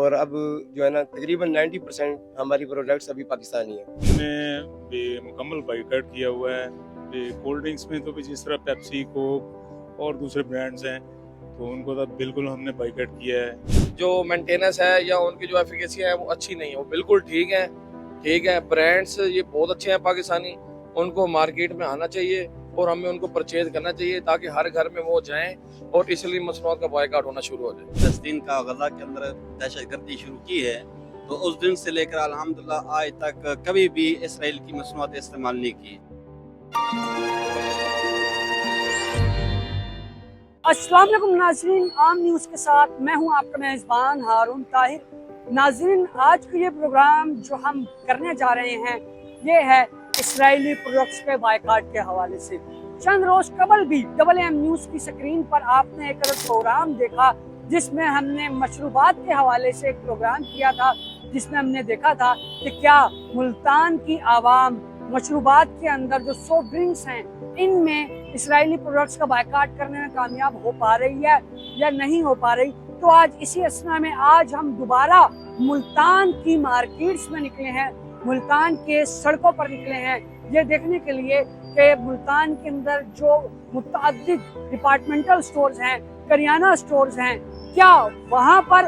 اور اب جو ہے نا تقریباً 90% ہماری پروڈکٹس ابھی پاکستانی ہیں. ہم نے بھی مکمل بائیکاٹ کیا ہوا ہے. کولڈ ڈرنکس میں تو بھی جس طرح پیپسی، کوک اور دوسرے برانڈز ہیں تو ان کو تو بالکل ہم نے بائیکاٹ کیا ہے. جو مینٹیننس ہے یا ان کی جو ایفیکیسی ہے وہ اچھی نہیں ہے، وہ بالکل ٹھیک ہے. برانڈس یہ بہت اچھے ہیں پاکستانی، ان کو مارکیٹ میں آنا چاہیے اور ہمیں ان کو پرچیز کرنا چاہیے تاکہ ہر گھر میں وہ جائیں اور اس لیے مصنوعات کا بائیکاٹ ہونا شروع ہو جائے. 10 دن کا غزہ کے اندر دہشت گردی شروع کی ہے تو اس دن سے لے کر الحمدللہ آج تک کبھی بھی اسرائیل کی مصنوعات استعمال نہیں کی. السلام علیکم ناظرین، عام نیوز کے ساتھ میں ہوں آپ کا میزبان ہارون طاہر. ناظرین، آج کا یہ پروگرام جو ہم کرنے جا رہے ہیں یہ ہے اسرائیلی پروڈکٹس کے بائیکاٹ کے حوالے سے. چند روز قبل بھی ایم نیوز کی سکرین پر آپ نے ایک پروگرام دیکھا جس میں ہم نے مشروبات کے حوالے سے ایک پروگرام کیا تھا، جس میں ہم نے دیکھا تھا کہ کیا ملتان کی عوام مشروبات کے اندر جو سافٹ ڈرنکس ہیں ان میں اسرائیلی پروڈکٹس کا بائیکاٹ کرنے میں کامیاب ہو پا رہی ہے یا نہیں ہو پا رہی. تو آج اسی اسنا میں آج ہم دوبارہ ملتان کی مارکیٹس میں نکلے ہیں، ملتان کے سڑکوں پر نکلے ہیں یہ دیکھنے کے لیے کہ ملتان کے اندر جو متعدد ڈپارٹمنٹل سٹورز ہیں، کریانہ سٹورز ہیں، کیا وہاں پر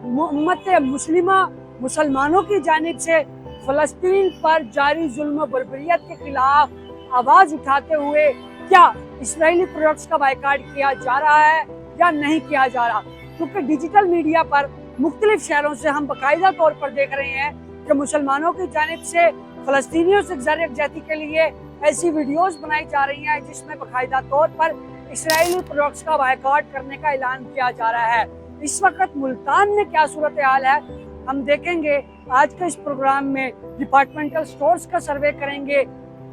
امت مسلمہ مسلمانوں کی جانب سے فلسطین پر جاری ظلم و بربریت کے خلاف آواز اٹھاتے ہوئے کیا اسرائیلی پروڈکٹس کا بائیکاٹ کیا جا رہا ہے یا نہیں کیا جا رہا. کیونکہ ڈیجیٹل میڈیا پر مختلف شہروں سے ہم باقاعدہ طور پر دیکھ رہے ہیں کہ مسلمانوں کی جانب سے فلسطینیوں سے زر یکجہتی کے لیے ایسی ویڈیوز بنائی جا رہی ہیں جس میں باقاعدہ طور پر اسرائیلی پروڈکٹس کا بائیکاٹ کرنے کا اعلان کیا جا رہا ہے. اس وقت ملتان میں کیا صورتحال ہے ہم دیکھیں گے. آج کے اس پروگرام میں ڈپارٹمنٹل سٹورز کا سروے کریں گے،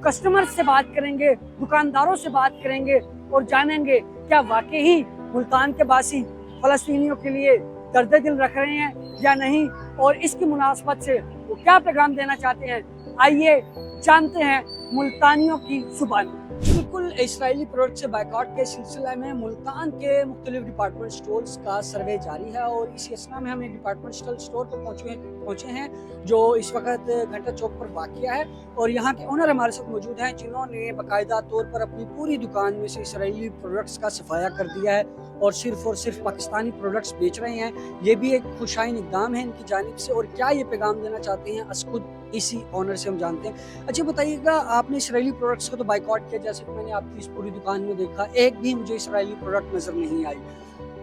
کسٹمر سے بات کریں گے، دکانداروں سے بات کریں گے اور جانیں گے کیا واقعی ملتان کے باسی فلسطینیوں کے لیے درد دل رکھ رہے ہیں یا نہیں، اور اس کی مناسبت سے وہ کیا پیغام دینا چاہتے ہیں. آئیے جانتے ہیں ملتانیوں کی زبان. بالکل اسرائیلی پروڈکٹ سے بائیکاٹ کے سلسلہ میں ملتان کے مختلف ڈپارٹمنٹ سٹورز کا سروے جاری ہے اور اسی اسنا میں ہم ایک ڈپارٹمنٹ سٹور پر پہنچے ہیں جو اس وقت گھنٹہ چوک پر واقع ہے اور یہاں کے اونر ہمارے ساتھ موجود ہیں جنہوں نے باقاعدہ طور پر اپنی پوری دکان میں سے اسرائیلی پروڈکٹس کا صفایا کر دیا ہے اور صرف پاکستانی پروڈکٹس بیچ رہے ہیں. یہ بھی ایک خوشائن اقدام ہے ان کی جانب سے اور کیا یہ پیغام دینا چاہتے ہیں از خود اسی اونر سے ہم جانتے ہیں. اچھا بتائیے گا، آپ نے اسرائیلی پروڈکٹس کو تو بائیکاٹ کیا، جیسے کہ میں نے آپ کی اس پوری دکان میں دیکھا ایک بھی مجھے اسرائیلی پروڈکٹ نظر نہیں آئی،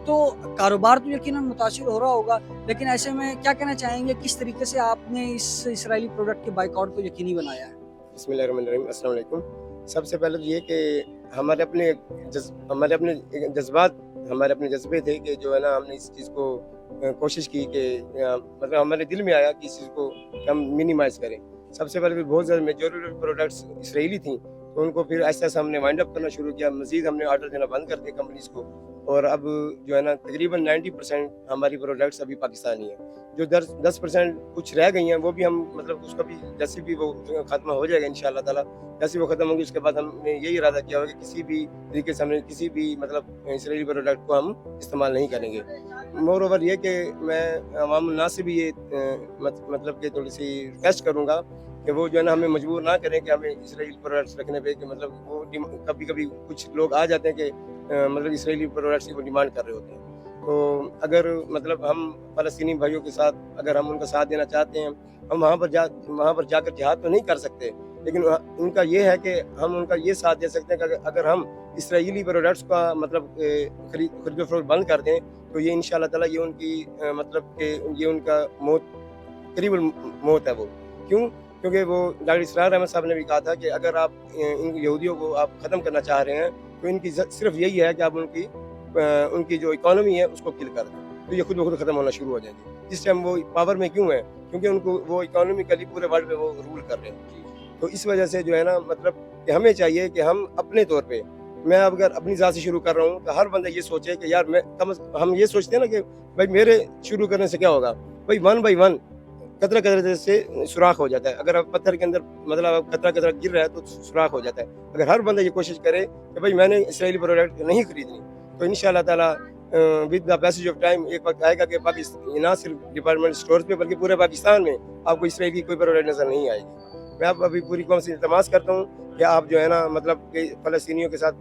تو کاروبار تو یقیناً متاثر ہو رہا ہوگا، لیکن ایسے میں کیا کہنا چاہیں گے کس طریقے سے آپ نے اس اسرائیلی پروڈکٹ کے بائیکاٹ کو یقینی بنایا ہے؟ بسم اللہ الرحمن الرحیم. السلام علیکم. سب سے پہلے تو یہ کہ ہمارے اپنے جذبات، ہمارے اپنے جذبے تھے کہ جو ہے نا ہم نے اس چیز کو کوشش کی کہ مطلب ہمارے دل میں آیا کہ اس چیز کو ہم منیمائز کریں. سب سے پہلے بہت زیادہ میجورٹی پروڈکٹس اسرائیلی تھیں تو ان کو پھر ایسا ایسا ہم نے وائنڈ اپ کرنا شروع کیا. مزید ہم نے آرڈر دینا بند کر دیا کمپنیز کو اور اب جو ہے نا تقریباً 90% ہماری پروڈکٹس ابھی پاکستانی ہیں. جو 10% کچھ رہ گئی ہیں وہ بھی ہم مطلب اس کا بھی جیسے بھی وہ ختم ہو جائے گا انشاءاللہ تعالیٰ. جیسے وہ ختم ہوگی اس کے بعد ہم نے یہی ارادہ کیا ہوگا کہ کسی بھی طریقے سے ہم نے کسی بھی مطلب اسرائیلی پروڈکٹ کو ہم استعمال نہیں کریں گے. مور اوور یہ کہ میں عوام الناس سے بھی یہ مطلب کہ تھوڑی سی ریکویسٹ کروں گا کہ وہ جو ہے نا ہمیں مجبور نہ کریں کہ ہمیں اسرائیلی پروڈکٹس رکھنے پہ، کہ مطلب وہ کبھی کچھ لوگ آ جاتے ہیں کہ مطلب اسرائیلی پروڈکٹس کی وہ ڈیمانڈ کر رہے ہوتے ہیں. تو اگر مطلب ہم فلسطینی بھائیوں کے ساتھ اگر ہم ان کا ساتھ دینا چاہتے ہیں، ہم وہاں پر جا کر جہاد تو نہیں کر سکتے، لیکن ان کا یہ ہے کہ ہم ان کا یہ ساتھ دے سکتے ہیں کہ اگر ہم اسرائیلی پروڈکٹس کا مطلب خرید و فروخت بند کر دیں تو یہ انشاءاللہ تعالیٰ یہ ان کی مطلب کہ یہ ان کا قریب الموت ہے. وہ کیونکہ وہ ڈاکٹر اسرار احمد صاحب نے بھی کہا تھا کہ اگر آپ ان یہودیوں کو آپ ختم کرنا چاہ رہے ہیں تو ان کی صرف یہی ہے کہ آپ ان کی جو اکانومی ہے اس کو کل کر دیں تو یہ خود بخود ختم ہونا شروع ہو جائیں گے. جس ٹائم وہ پاور میں کیوں ہیں؟ کیونکہ ان کو وہ اکانومیکلی پورے ورلڈ میں وہ رول کر رہے ہیں. تو اس وجہ سے جو ہے نا مطلب کہ ہمیں چاہیے کہ ہم اپنے طور پہ، میں اگر اپنی ذات سے شروع کر رہا ہوں تو ہر بندہ یہ سوچے کہ یار میں ہم یہ سوچتے ہیں نا کہ بھائی میرے شروع کرنے سے کیا ہوگا، بھائی 1 بائی 1 قطرہ سے سوراخ ہو جاتا ہے. اگر آپ پتھر کے اندر مطلب قطرہ گر رہا ہے تو سوراخ ہو جاتا ہے. اگر ہر بندہ یہ کوشش کرے کہ بھائی میں نے اسرائیلی پروڈکٹ نہیں خریدنی تو انشاءاللہ تعالیٰ with the passage of time एक वक्त आएगा कि पाकिस्तान ना सिर्फ डिपार्टमेंट स्टोर पे बल्कि पूरे पाकिस्तान में आपको इसराइल की कोई प्रोडक्ट नज़र नहीं आएगी। मैं आप अभी पूरी कौम से इल्तमास करता हूँ कि आप जो है ना मतलब कि फ़लस्तीनियों के साथ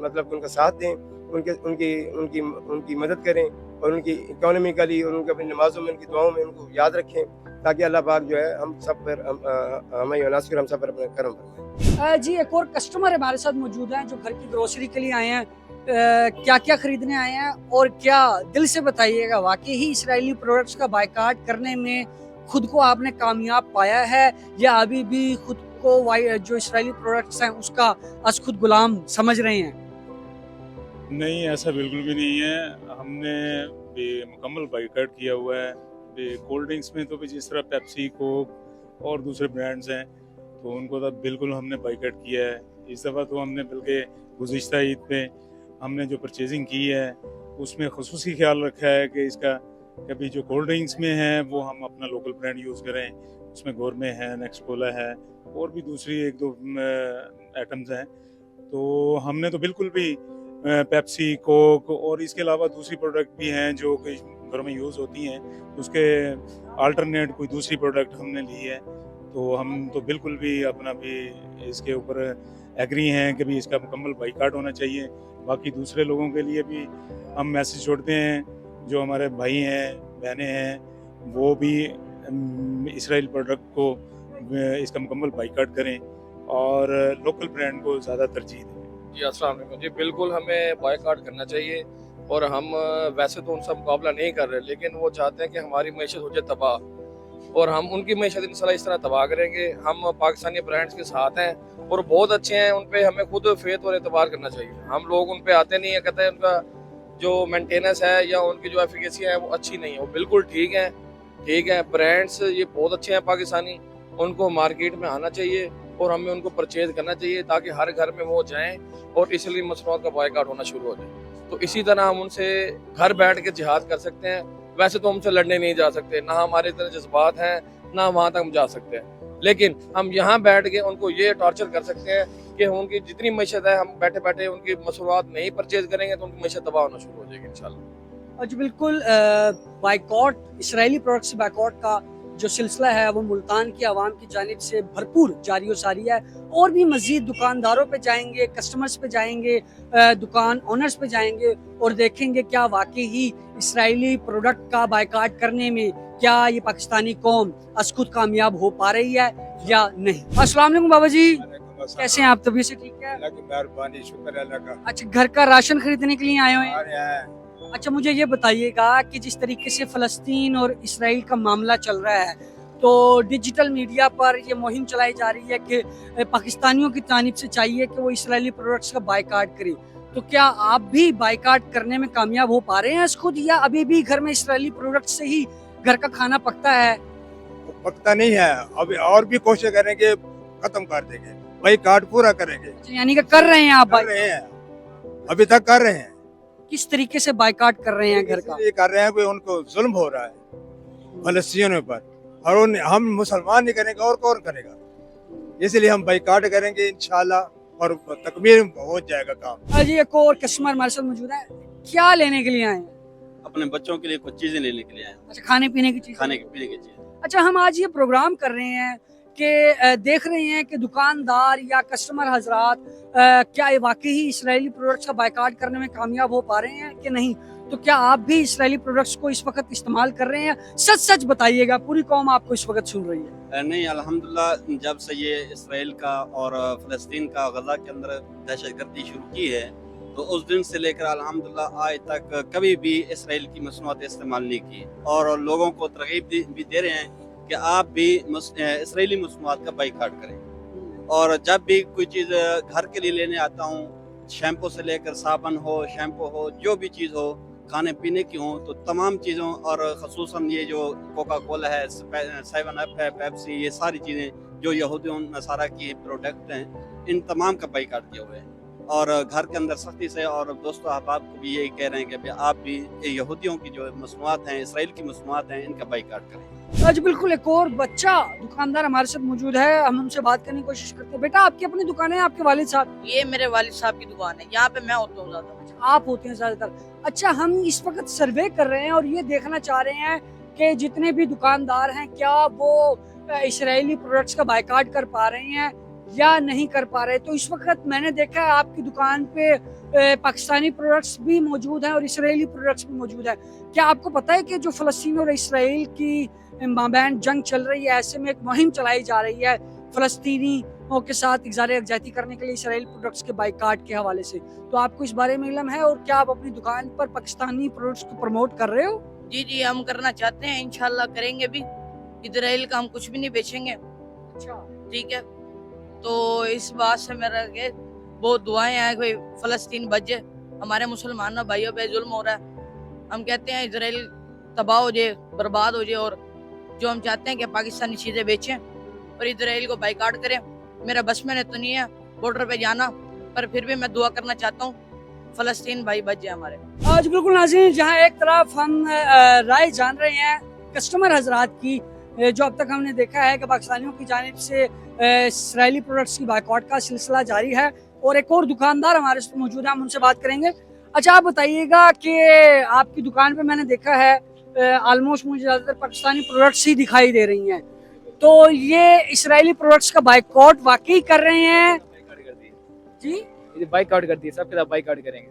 मतलब उनका साथ दें, उनके उनकी उनकी उनकी मदद करें और उनकी इकोनॉमिकली और उनके अपनी नमाज़ों में उनकी दुआओं में उनको याद रखें ताकि अल्लाह पाक जो है हम सब पर हमें नासिर हम सब पर अपना करम फरमाए। जी एक और कस्टमर हमारे साथ मौजूद हैं जो घर की ग्रोसरी के लिए आए हैं। क्या क्या खरीदने आए हैं और क्या दिल से बताइएगा, वाकई ही इजरायली प्रोडक्ट्स का बायकाट करने में खुद को आपने कामयाब पाया है या अभी भी खुद को जो इजरायली प्रोडक्ट्स हैं उसका आज खुद गुलाम समझ रहे हैं? नहीं, ऐसा बिल्कुल भी नहीं है। हमने भी मुकम्मल बाइकाट किया हुआ है। कोल्ड ड्रिंक्स में तो भी जिस तरह पेप्सी, कोक और दूसरे ब्रांड्स हैं तो उनको तो बिल्कुल हमने बाइकाट किया है। इस दफ़ा तो हमने बल्कि गुज़िश्ता ईद पे हमने जो परचेजिंग की है उसमें ख़ुसूसी ख्याल रखा है कि इसका कभी जो कोल्ड ड्रिंक्स में है वो हम अपना लोकल ब्रांड यूज़ करें। उसमें गोरमे है, नेक्सपोला है और भी दूसरी एक दो आइटम्स हैं। तो हमने तो बिल्कुल भी पेप्सी, कोक और इसके अलावा दूसरी प्रोडक्ट भी हैं जो कि घरों में यूज़ होती हैं, उसके अल्टरनेट कोई दूसरी प्रोडक्ट हमने ली है। तो हम तो बिल्कुल भी अपना भी इसके ऊपर एग्री हैं कि भी इसका मुकम्मल बाइकाट होना चाहिए। बाकी दूसरे लोगों के लिए भी हम मैसेज छोड़ते हैं, जो हमारे भाई हैं, बहनें हैं, वो भी इजराइल प्रोडक्ट को इसका मुकम्मल बाइकाट करें और लोकल ब्रांड को ज़्यादा तरजीह दें। जी अस्सलाम वालेकुम। जी बिल्कुल हमें बायकाट करना चाहिए और हम वैसे तो उनसे मुकाबला नहीं कर रहे, लेकिन वो चाहते हैं कि हमारी मैशत हो जाए तबाह और हम उनकी मैशत इंशाल्लाह इस तरह तबाह करेंगे। हम पाकिस्तानी ब्रांड्स के साथ हैं और बहुत अच्छे हैं, उन पे हमें खुद फेथ और एतबार करना चाहिए। हम लोग उन पे आते नहीं है, कहते हैं उनका जो मेंटेनेंस है या उनकी जो एफिकेसी है वो अच्छी नहीं है। वो बिल्कुल ठीक है। ब्रांड्स ये बहुत अच्छे हैं पाकिस्तानी, उनको मार्केट में आना चाहिए और हमें उनको परचेज करना चाहिए ताकि हर घर में वो जाएं और इसलिए मसनूआत का बायकाट होना शुरू हो जाए। तो इसी तरह हम उनसे घर बैठ के जिहाद कर सकते हैं। वैसे तो हमसे लड़ने नहीं जा सकते, ना हमारे इतने जज्बात हैं, ना वहाँ तक हम जा सकते हैं, लेकिन हम यहाँ बैठ के उनको ये टॉर्चर कर सकते हैं कि उनकी जितनी मैशत है हम बैठे बैठे उनकी मसनूआत नहीं परचेज करेंगे तो उनकी मैशत तबाह होना शुरू हो जाएगी इंशाल्लाह। जी बिल्कुल, बाइकॉट, इसराइली प्रोडक्ट्स बाइकॉट का जो सिलसिला है वो मुल्तान की आवाम की जानिब से भरपूर जारी सारी है और भी मज़ीद दुकानदारों पे जाएंगे, कस्टमर्स पे जाएंगे, दुकान ओनर्स पे जाएंगे और देखेंगे क्या वाकई ही इसराइली प्रोडक्ट का बाइकाट करने में क्या ये पाकिस्तानी कौम आज खुद कामयाब हो पा रही है या नहीं। अस्सलाम वालेकुम बाबा जी, कैसे हैं आप? तबीयत से ठीक है? अल्लाह की मेहरबानी, शुक्र है अल्लाह का। अच्छा, घर का राशन खरीदने के लिए आए हुए हैं? आ रहे हैं। अच्छा, मुझे ये बताइएगा कि जिस तरीके से फ़लस्तीन और इसराइल का मामला चल रहा है तो डिजिटल मीडिया पर ये मुहिम चलाई जा रही है कि पाकिस्तानियों की जानिब से चाहिए कि वो इसराइली प्रोडक्ट्स का बाइकाट करें। तो क्या आप भी बाइकाट करने में कामयाब हो पा रहे हैं खुद, या अभी भी घर में इसराइली प्रोडक्ट से ही घर का खाना पकता है? पकता नहीं है, अभी और भी कोशिश करेंगे, खत्म कर देंगे, बाइकाट पूरा करेंगे। यानी कि कर रहे हैं आप? कर रहे हैं, अभी तक कर रहे हैं। किस तरीके से बाइकाट कर रहे हैं घर का? ये कर रहे हैं कि उनको जुल्म हो रहा है फलस्तीनियों पर और हम मुसलमान नहीं करेंगे और कौन करेगा, इसलिए हम बाइकाट करेंगे इंशाल्लाह और तकमील हो जाएगा काम। जी एक और कस्टमर हमारे साथ मौजूद है, क्या लेने के लिए आए हैं? अपने बच्चों के लिए कुछ चीजें लेने के लिए आए हैं, अच्छा, खाने पीने की चीज? खाने पीने की चीजें। अच्छा, हम आज ये प्रोग्राम कर रहे हैं कि देख रहे हैं कि दुकानदार या कस्टमर हजरात क्या ये वाकई ही इसराइली प्रोडक्ट्स का बाइकाट करने में कामयाब हो पा रहे हैं कि नहीं। तो क्या आप भी इसराइली प्रोडक्ट्स को इस वक्त इस्तेमाल कर रहे हैं? सच सच बताइएगा, पूरी कौम आपको इस वक्त सुन रही है। नहीं, अल्हम्दुलिल्लाह जब से ये इसराइल का और फ़लस्तीन का गज़ा के अंदर दहशतगर्दी शुरू की है तो उस दिन से लेकर अल्हम्दुलिल्लाह आज तक कभी भी इसराइल की मसनूआत इस्तेमाल नहीं की और लोगों को तरगीब भी दे रहे हैं कि आप भी इसराइली मसनूआत का बाइकाट करें। और जब भी कोई चीज़ घर के लिए लेने आता हूँ, शैम्पू से लेकर साबुन हो, शैम्पू हो, जो भी चीज़ हो, खाने पीने की हो, तो तमाम चीज़ों और ख़ुसूसन ये जो कोका कोला है, 7 अप है, पेप्सी, ये सारी चीज़ें जो यहूदियों नसारा की प्रोडक्ट हैं, इन तमाम का बाइकाट किया हुआ है और घर के अंदर सख्ती से। और दोस्तों अहबाब को भी यही कह रहे हैं कि आप भी यहूदियों की जो मसनूआत हैं, इसराइल की मसनूआत हैं, इनका बाइकाट करें। आज बिल्कुल एक और बच्चा दुकानदार हमारे साथ मौजूद है, हम उनसे बात करने की कोशिश करते हैं। बेटा, आपकी अपनी दुकान है, आपके वालिद साहब? ये मेरे वालिद साहब की दुकान है, यहाँ पे मैं होता हूँ ज्यादा। आप होते हैं ज्यादातर। अच्छा, हम इस वक्त सर्वे कर रहे हैं और ये देखना चाह रहे हैं कि जितने भी दुकानदार हैं क्या वो इजरायली प्रोडक्ट्स का बायकॉट कर पा रहे हैं या नहीं कर पा रहे। तो इस वक्त मैंने देखा है आपकी दुकान पे पाकिस्तानी प्रोडक्ट्स भी मौजूद हैं और इजरायली प्रोडक्ट्स भी मौजूद हैं। क्या आपको पता है कि जो फ़लस्तीन और इसराइल की माबैन जंग चल रही है, ऐसे में एक मुहिम चलाई जा रही है फ़लस्तीनियों के साथ इज़हार यकजहती करने के लिए इसराइल प्रोडक्ट्स के बायकॉट के हवाले से? तो आपको इस बारे में इल्म है और क्या आप अपनी दुकान पर पाकिस्तानी प्रोडक्ट्स को प्रमोट कर रहे हो? जी जी, हम करना चाहते हैं, इंशाल्लाह करेंगे भी। इजराइल का हम कुछ भी नहीं बेचेंगे, अच्छा, ठीक है। तो इस बात से मेरा के बहुत दुआएं हैं कि फ़लस्तीन बच जाए, हमारे मुसलमानों भाइयों पे जुल्म हो रहा है। हम कहते हैं इजराइल तबाह हो जाए, बर्बाद हो जाए, और जो हम चाहते हैं कि पाकिस्तानी चीज़ें बेचें और इजराइल को बाइकाट करें। मेरा बस में तो नहीं है बॉर्डर पे जाना, पर फिर भी मैं दुआ करना चाहता हूँ फ़लस्तीन भाई बच जाए हमारे। आज बिल्कुल नाज़रीन, जहाँ एक तरफ हम राय जान रहे हैं कस्टमर हजरात की, जो अब तक हमने देखा है कि पाकिस्तानियों की जानिब से इसराइली प्रोडक्ट्स की बायकॉट का सिलसिला जारी है, और एक और दुकानदार हमारे साथ मौजूद है, हम उनसे बात करेंगे। अच्छा, आप बताइएगा कि आपकी दुकान पे मैंने देखा है ऑलमोस्ट मुझे ज़्यादातर पाकिस्तानी प्रोडक्ट्स ही दिखाई दे रही हैं, तो ये इसराइली प्रोडक्ट्स का बायकॉट वाकई कर रहे हैं? जी, ये बाइकआउट कर दिए, सबके साथ बाइकआउट करेंगे,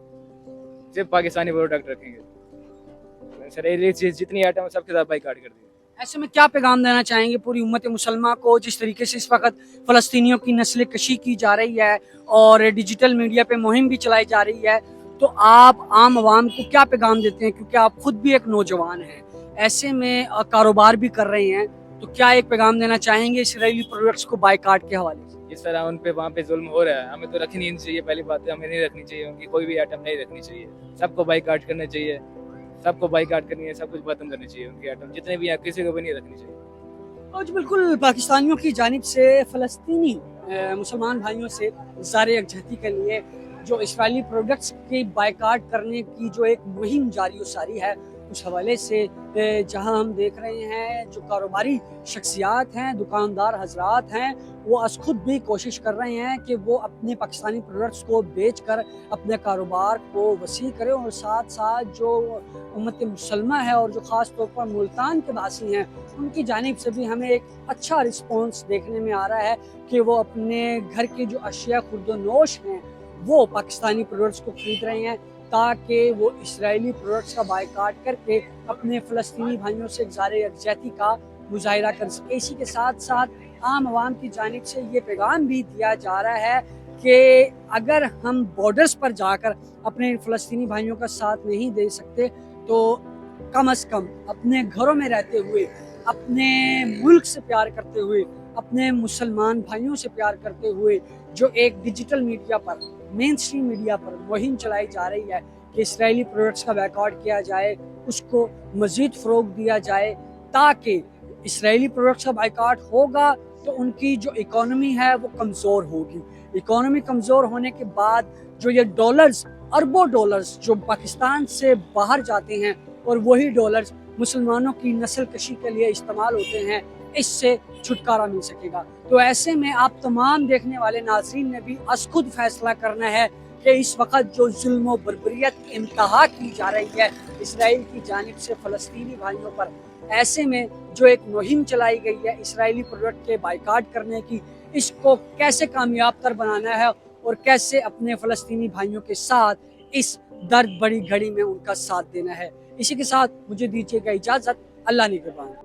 सिर्फ पाकिस्तानी प्रोडक्ट रखेंगे। सर ये चीज जितनी आइटम है सबके साथ बाइकआउट कर दिए। ऐसे में क्या पैगाम देना चाहेंगे पूरी उम्मत मुसलमान को, जिस तरीके से इस वक्त फ़लस्तीनियों की नस्ल कशी की जा रही है और डिजिटल मीडिया पे मुहिम भी चलाई जा रही है, तो आप आम आवाम को क्या पैगाम देते हैं? क्योंकि आप खुद भी एक नौजवान हैं, ऐसे में कारोबार भी कर रहे हैं, तो क्या एक पैगाम देना चाहेंगे इसराइली प्रोडक्ट्स को बायकॉट के हवाले से? जिस तरह उन पे वहाँ पे जुल्म हो रहा है, हमें तो रखनी नहीं चाहिए। पहली बात है, हमें नहीं रखनी चाहिए, उनकी कोई भी आइटम नहीं रखनी चाहिए, सबको बाइकआउट करना चाहिए, सबको बाइकआउट करनी है, सब कुछ खत्म करनी चाहिए। उनकी आइटम जितने भी हैं किसी को भी नहीं रखनी चाहिए। आज बिल्कुल पाकिस्तानियों की जानिब से फ़लस्तीनी मुसलमान भाइयों से इज़हार यकजहती के लिए जो इसराइली प्रोडक्ट्स की बायकॉट करने की जो एक मुहिम जारी और सारी है, उस हवाले से जहां हम देख रहे हैं जो कारोबारी शख्सियात हैं, दुकानदार हजरात हैं, वो आज खुद भी कोशिश कर रहे हैं कि वो अपने पाकिस्तानी प्रोडक्ट्स को बेचकर अपने कारोबार को वसी करें, और साथ साथ जो उम्मत मुसलमा है और जो ख़ास तौर पर मुल्तान के वासी हैं, उनकी जानिब से भी हमें एक अच्छा रिस्पॉन्स देखने में आ रहा है कि वो अपने घर के जो अशिया खुर्दोनोश हैं वो पाकिस्तानी प्रोडक्ट्स को खरीद रहे हैं, ताकि वो इसराइली प्रोडक्ट्स का बायकॉट करके अपने फ़लस्तीनी भाइयों से इज़हार यकजहती का मुजाहिरा कर सके। इसी के साथ साथ आम आवाम की जानिब से ये पैगाम भी दिया जा रहा है कि अगर हम बॉर्डर्स पर जाकर अपने फ़लस्तीनी भाइयों का साथ नहीं दे सकते, तो कम अज़ कम अपने घरों में रहते हुए, अपने मुल्क से प्यार करते हुए, अपने मुसलमान भाइयों से प्यार करते हुए, जो एक डिजिटल मीडिया पर, मेन स्ट्रीम मीडिया पर मुहिम चलाई जा रही है कि इसराइली प्रोडक्ट्स का बायकॉट किया जाए, उसको मज़ीद फ़रोग दिया जाए, ताकि इसराइली प्रोडक्ट्स का बायकॉट होगा तो उनकी जो इकोनॉमी है वो कमज़ोर होगी। इकोनॉमी कमज़ोर होने के बाद जो ये डॉलर्स, अरबों डॉलर्स जो पाकिस्तान से बाहर जाते हैं और वही डॉलर्स मुसलमानों की नस्ल कशी के लिए इस्तेमाल होते हैं, इससे छुटकारा मिल सकेगा। तो ऐसे में आप तमाम देखने वाले नाज़रीन ने भी अस खुद फैसला करना है कि इस वक्त जो जुल्म और बर्बरियत इंतहा की जा रही है इसराइल की जानिब से फ़लस्तीनी भाइयों पर, ऐसे में जो एक मुहिम चलाई गई है इसराइली प्रोडक्ट के बायकॉट करने की, इसको कैसे कामयाब तर बनाना है और कैसे अपने फ़लस्तीनी भाइयों के साथ इस दर्द बड़ी घड़ी में उनका साथ देना है। इसी के साथ मुझे दीजिएगा इजाज़त। अल्लाह निगहबान।